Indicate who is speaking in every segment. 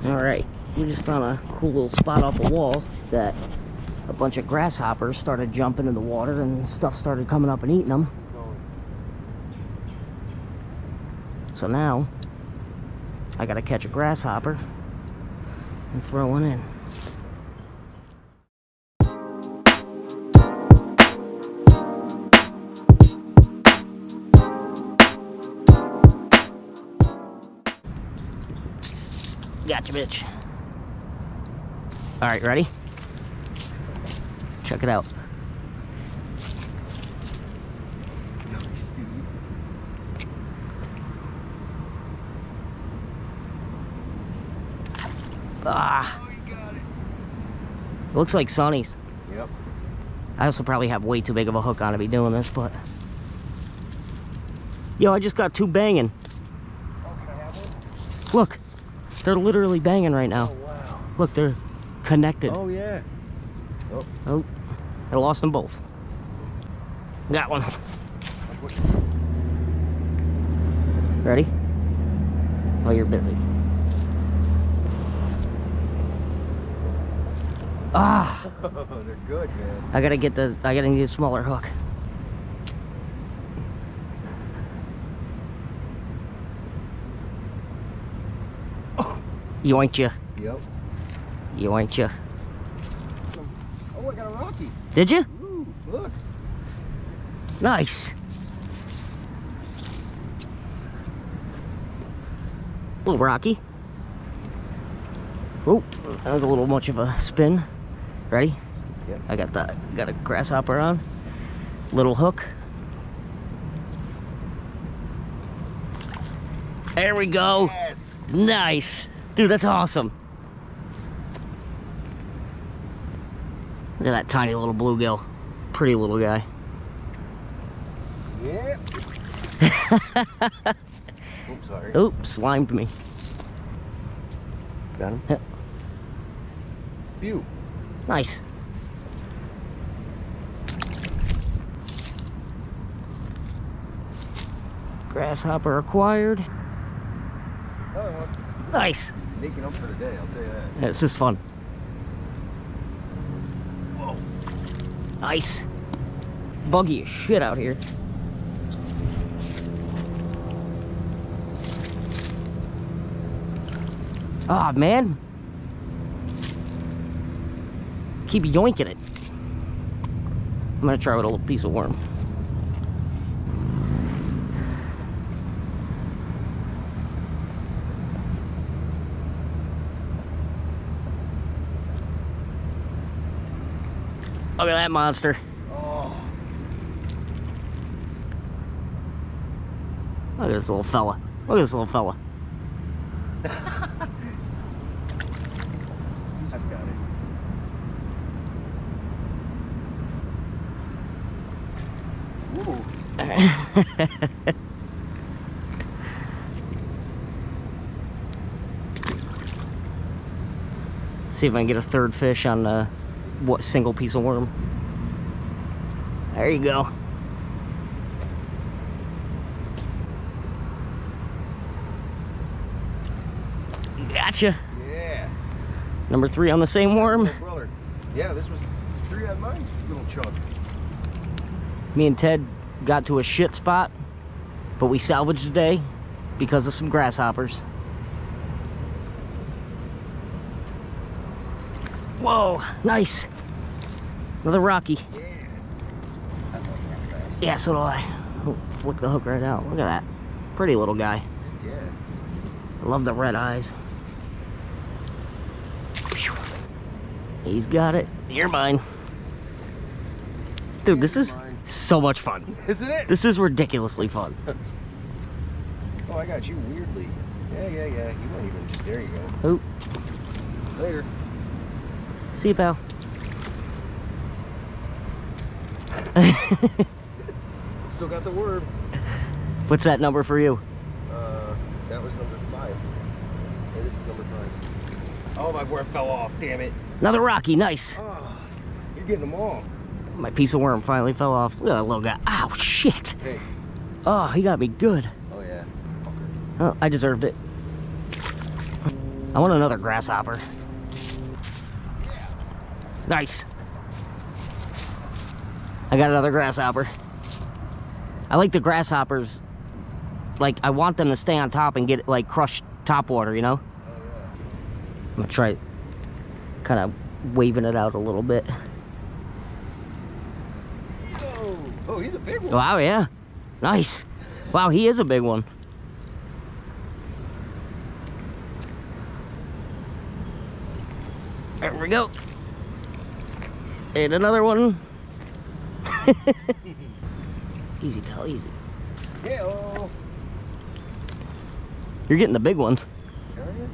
Speaker 1: Alright, we just found a cool little spot off the wall that a bunch of grasshoppers started jumping in the water and stuff started coming up and eating them. So now, I gotta catch a grasshopper and throw one in. Gotcha, bitch. All right, ready? Check it out. Ah. Oh, you got it. It looks like Sonny's.
Speaker 2: Yep.
Speaker 1: I also probably have way too big of a hook on to be doing this, but... Yo, I just got two banging.
Speaker 2: Oh, can I have one?
Speaker 1: Look. They're literally banging right now.
Speaker 2: Oh, wow.
Speaker 1: Look, they're connected.
Speaker 2: Oh, yeah.
Speaker 1: Oh, I lost them both. Got one. Ready? Oh, you're busy. Ah!
Speaker 2: They're good, man.
Speaker 1: I gotta need a smaller hook. Yoinked ya.
Speaker 2: Yep.
Speaker 1: Yoinked ya.
Speaker 2: Oh, I got a Rocky.
Speaker 1: Did you?
Speaker 2: Ooh, look.
Speaker 1: Nice. Little Rocky. Oh, that was a little much of a spin. Ready?
Speaker 2: Yep.
Speaker 1: I got a grasshopper on. Little hook. There we go.
Speaker 2: Yes.
Speaker 1: Nice. Dude, that's awesome. Look at that tiny little bluegill. Pretty little guy.
Speaker 2: Yep. Oops, sorry.
Speaker 1: Oops, slimed me.
Speaker 2: Got him?
Speaker 1: Yep.
Speaker 2: Phew.
Speaker 1: Nice. Grasshopper acquired.
Speaker 2: Oh,
Speaker 1: Nice.
Speaker 2: making up for the day, I'll tell you that.
Speaker 1: Yeah, this is fun.
Speaker 2: Whoa.
Speaker 1: Nice. Buggy as shit out here. Ah, man. Keep yoinking it. I'm gonna try with a little piece of worm. Look at that monster.
Speaker 2: Oh.
Speaker 1: Look at this little fella. Look at this little fella.
Speaker 2: That's got it. Ooh.
Speaker 1: See if I can get a third fish on what single piece of worm. There you go. Gotcha.
Speaker 2: Yeah.
Speaker 1: Number 3 on the same worm.
Speaker 2: Brother. Yeah, this was 3 on mine. Little chunk.
Speaker 1: Me and Ted got to a shit spot, but we salvaged the day because of some grasshoppers. Whoa, nice. Another Rocky.
Speaker 2: Yeah. I love that bass.
Speaker 1: Yeah, so do I. Oh, flick the hook right out. Look at that. Pretty little guy.
Speaker 2: Yeah.
Speaker 1: I love the red eyes. He's got it. You're mine. Dude, this is so much fun.
Speaker 2: Isn't it?
Speaker 1: This is ridiculously fun.
Speaker 2: Oh, I got you weirdly. Yeah. You won't even just, there you go.
Speaker 1: Oh,
Speaker 2: Later.
Speaker 1: see you, pal.
Speaker 2: Still got the worm.
Speaker 1: What's that number for you?
Speaker 2: That was number 5. Hey, this is number 5. Oh, my worm fell off, damn it.
Speaker 1: Another Rocky, nice.
Speaker 2: Oh, you're getting them all.
Speaker 1: My piece of worm finally fell off. Look at that little guy. Ow, shit.
Speaker 2: Hey.
Speaker 1: Oh, he got me good.
Speaker 2: Oh, yeah.
Speaker 1: Oh, I deserved it. I want another grasshopper. Nice. I got another grasshopper. I like the grasshoppers. Like, I want them to stay on top and get, like, crushed top water, you know? I'm gonna try kind of waving it out a little bit.
Speaker 2: Oh, he's a big one.
Speaker 1: Wow, yeah. Nice. Wow, he is a big one. There we go. And another one. Easy, pal, easy.
Speaker 2: Hey-oh.
Speaker 1: You're getting the big ones.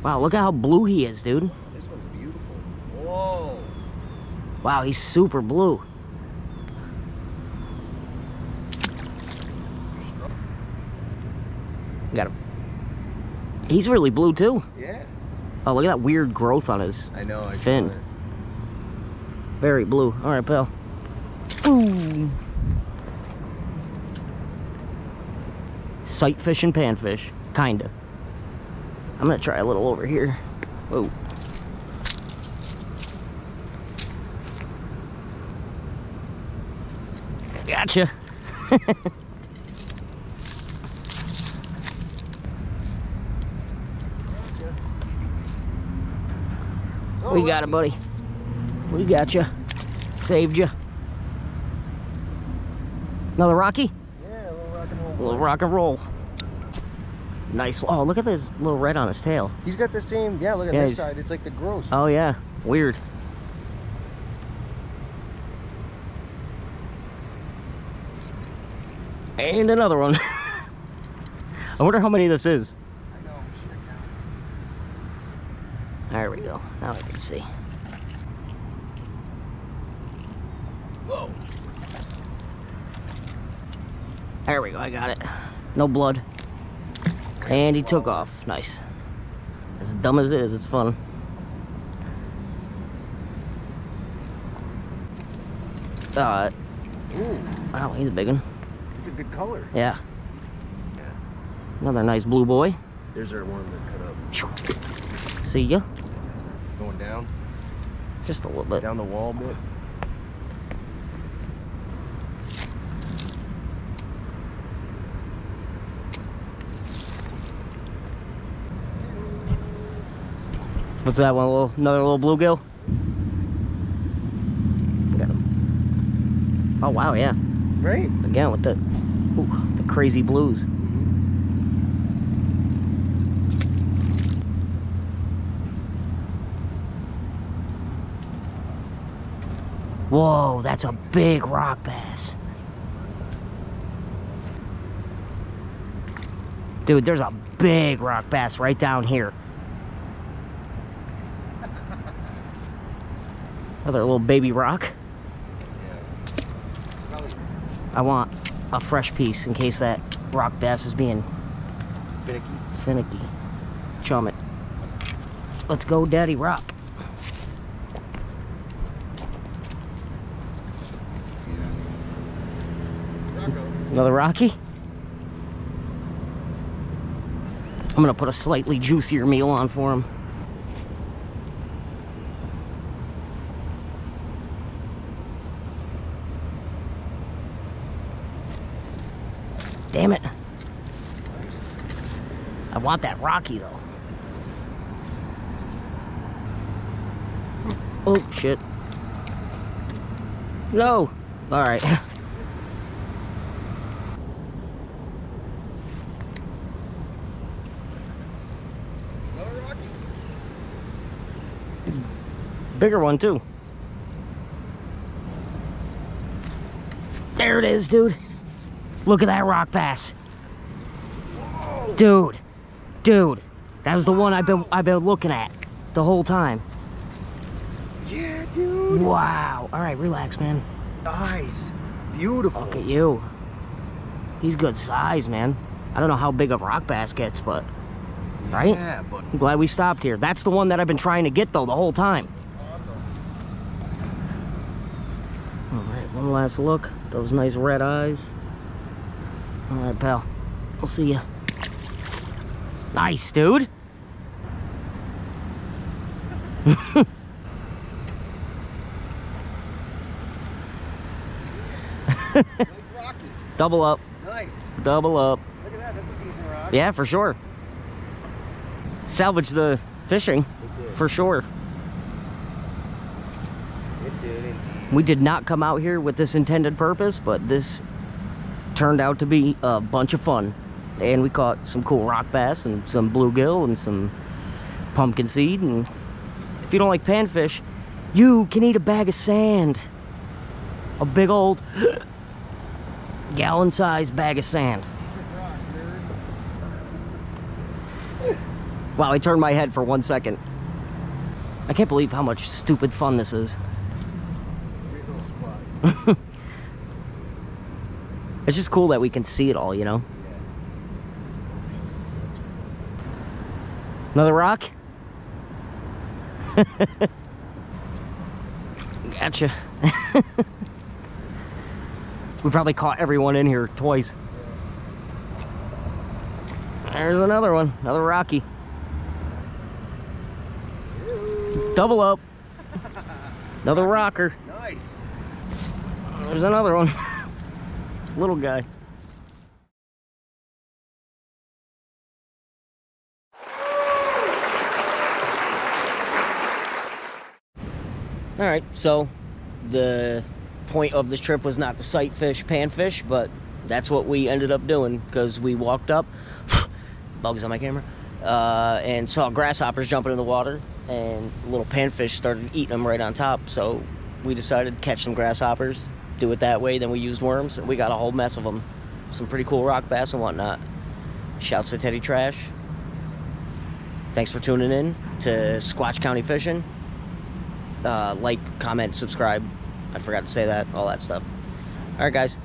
Speaker 1: Wow, look at how blue he is, dude.
Speaker 2: This one's beautiful. Whoa.
Speaker 1: Wow, he's super blue. Got him. He's really blue too.
Speaker 2: Yeah.
Speaker 1: Oh, look at that weird growth on his
Speaker 2: I know.
Speaker 1: fin. Very blue. All right, pal. Ooh. Sight fish and panfish, kinda. I'm gonna try a little over here. Whoa. Gotcha. We got it, buddy. We got you. Saved you. Another Rocky?
Speaker 2: Yeah, a little rock and roll.
Speaker 1: A little rock and roll. Nice. Oh, look at this little red on his tail.
Speaker 2: He's got the same. Yeah, look at this side. It's like the gross.
Speaker 1: Oh, yeah. Weird. And another one. I wonder how many this is.
Speaker 2: I know.
Speaker 1: There we go. Now I can see.
Speaker 2: Whoa.
Speaker 1: There we go. I got it. No blood. And he took off. Nice. As dumb as it is, it's fun.
Speaker 2: Ooh.
Speaker 1: Wow, he's a big one.
Speaker 2: It's a good color.
Speaker 1: Yeah. Another nice blue boy.
Speaker 2: There's our one that cut up.
Speaker 1: See ya.
Speaker 2: Going down.
Speaker 1: Just a little bit.
Speaker 2: Down the wall a bit.
Speaker 1: What's that one? Another little bluegill? Got him. Oh wow, yeah.
Speaker 2: Right?
Speaker 1: Again with the crazy blues. Whoa, that's a big rock bass. Dude, there's a big rock bass right down here. Another little baby rock.
Speaker 2: Yeah.
Speaker 1: I want a fresh piece in case that rock bass is being finicky. Chum it. Let's go, Daddy Rock. Another Rocky. I'm gonna put a slightly juicier meal on for him. Damn it. I want that Rocky though. Oh shit. No. All right. Bigger one too. There it is, dude. Look at that rock bass. Dude. That was the one I've been looking at the whole time.
Speaker 2: Yeah, dude.
Speaker 1: Wow. All right, relax, man.
Speaker 2: Nice. Beautiful.
Speaker 1: Look at you. He's good size, man. I don't know how big a rock bass gets, but right?
Speaker 2: Yeah, but
Speaker 1: I'm glad we stopped here. That's the one that I've been trying to get though the whole time. All right, one last look. Those nice red eyes. All right, pal. We'll see ya. Nice, dude. Double up.
Speaker 2: Nice.
Speaker 1: Double up.
Speaker 2: Look at that. That's a decent rock.
Speaker 1: Yeah, for sure. Salvage the fishing, for sure.
Speaker 2: It did indeed.
Speaker 1: We did not come out here with this intended purpose, but this turned out to be a bunch of fun. And we caught some cool rock bass and some bluegill and some pumpkin seed. And if you don't like panfish, you can eat a bag of sand. A big old gallon-sized bag of sand. Wow, I turned my head for 1 second. I can't believe how much stupid fun this is.
Speaker 2: Great little spot.
Speaker 1: It's just cool that we can see it all, you know? Another rock? Gotcha. We probably caught everyone in here twice. There's another one, another rocky. Double up. Another rocker.
Speaker 2: Nice.
Speaker 1: There's another one. Little guy. All right, so the point of this trip was not to sight fish panfish, but that's what we ended up doing because we walked up, bugs on my camera, and saw grasshoppers jumping in the water, and little panfish started eating them right on top. So we decided to catch some grasshoppers, do it that way. Then we used worms, and we got a whole mess of them. Some pretty cool rock bass and whatnot. Shouts to Teddy Trash. Thanks for tuning in to Squatch County Fishing. Like, comment, subscribe. I forgot to say that, all that stuff. All right, guys.